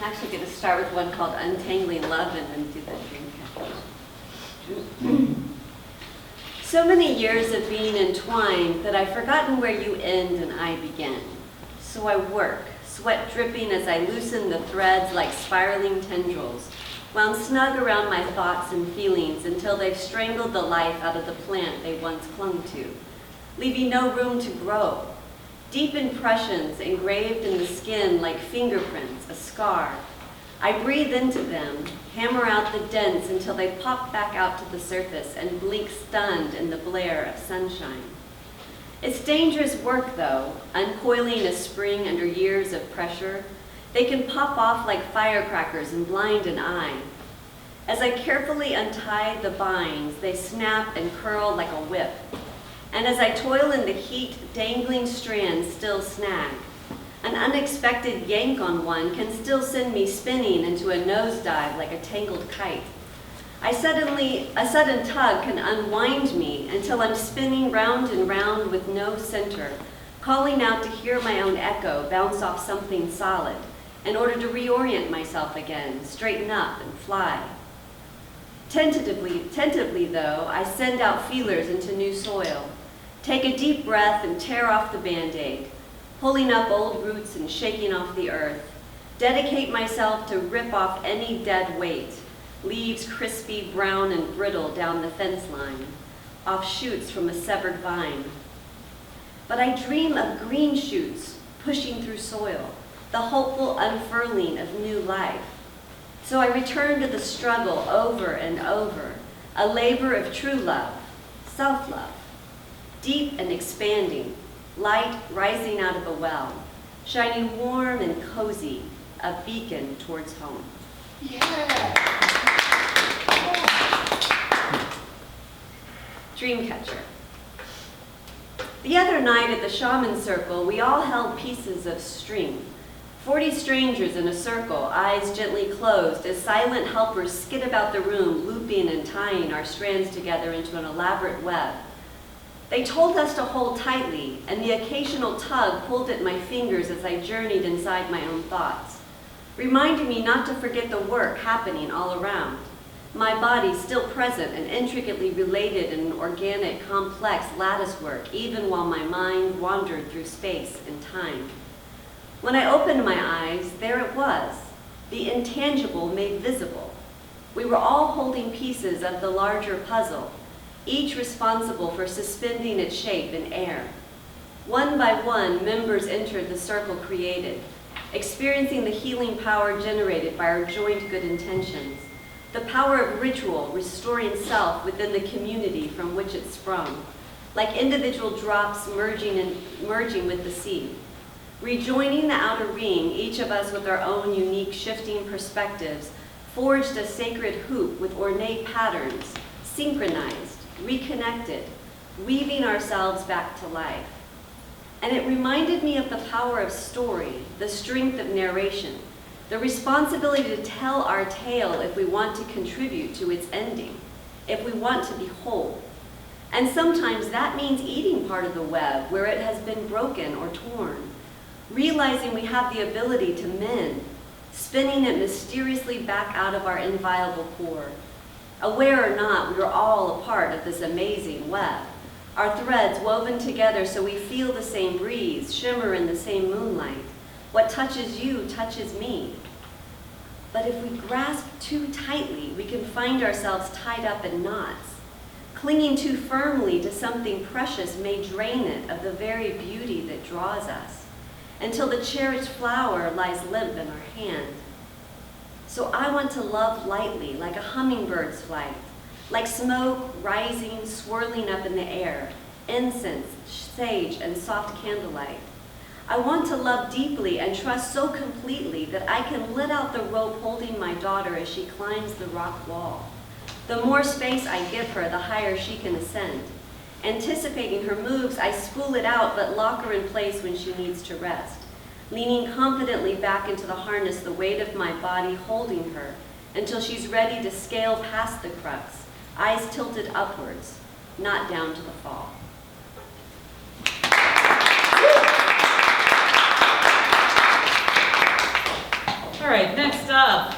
actually going to start with one called Untangling Love and then do the dream catcher. So many years of being entwined that I've forgotten where you end and I begin. So I work, sweat dripping as I loosen the threads like spiraling tendrils, wound snug around my thoughts and feelings until they've strangled the life out of the plant they once clung to, leaving no room to grow. Deep impressions engraved in the skin like fingerprints, a scar. I breathe into them, hammer out the dents until they pop back out to the surface and blink stunned in the blare of sunshine. It's dangerous work though, uncoiling a spring under years of pressure. They can pop off like firecrackers and blind an eye. As I carefully untie the binds, they snap and curl like a whip. And as I toil in the heat, dangling strands still snag. An unexpected yank on one can still send me spinning into a nosedive like a tangled kite. A sudden tug can unwind me until I'm spinning round and round with no center, calling out to hear my own echo bounce off something solid in order to reorient myself again, straighten up and fly. Tentatively though, I send out feelers into new soil, take a deep breath and tear off the Band-Aid, pulling up old roots and shaking off the earth, dedicate myself to rip off any dead weight, leaves crispy, brown, and brittle down the fence line, off shoots from a severed vine. But I dream of green shoots pushing through soil, the hopeful unfurling of new life. So I return to the struggle over and over, a labor of true love, self-love, deep and expanding, light rising out of a well, shining warm and cozy, a beacon towards home. Yeah. Dreamcatcher. The other night at the shaman circle, we all held pieces of string. 40 strangers in a circle, eyes gently closed, as silent helpers skid about the room, looping and tying our strands together into an elaborate web. They told us to hold tightly, and the occasional tug pulled at my fingers as I journeyed inside my own thoughts, reminding me not to forget the work happening all around. My body still present and intricately related in an organic, complex lattice work, even while my mind wandered through space and time. When I opened my eyes, there it was, the intangible made visible. We were all holding pieces of the larger puzzle, each responsible for suspending its shape in air. One by one, members entered the circle created, experiencing the healing power generated by our joint good intentions, the power of ritual restoring self within the community from which it sprung, like individual drops merging with the sea. Rejoining the outer ring, each of us with our own unique shifting perspectives, forged a sacred hoop with ornate patterns, synchronized, reconnected, weaving ourselves back to life. And it reminded me of the power of story, the strength of narration, the responsibility to tell our tale if we want to contribute to its ending, if we want to be whole. And sometimes that means eating part of the web where it has been broken or torn, realizing we have the ability to mend, spinning it mysteriously back out of our inviolable core. Aware or not, we are all a part of this amazing web, our threads woven together so we feel the same breeze, shimmer in the same moonlight. What touches you touches me. But if we grasp too tightly, we can find ourselves tied up in knots. Clinging too firmly to something precious may drain it of the very beauty that draws us, until the cherished flower lies limp in our hand. So I want to love lightly, like a hummingbird's flight, like smoke rising, swirling up in the air, incense, sage, and soft candlelight. I want to love deeply and trust so completely that I can let out the rope holding my daughter as she climbs the rock wall. The more space I give her, the higher she can ascend. Anticipating her moves, I spool it out but lock her in place when she needs to rest, leaning confidently back into the harness, the weight of my body holding her until she's ready to scale past the crux, eyes tilted upwards, not down to the fall. All right, next up,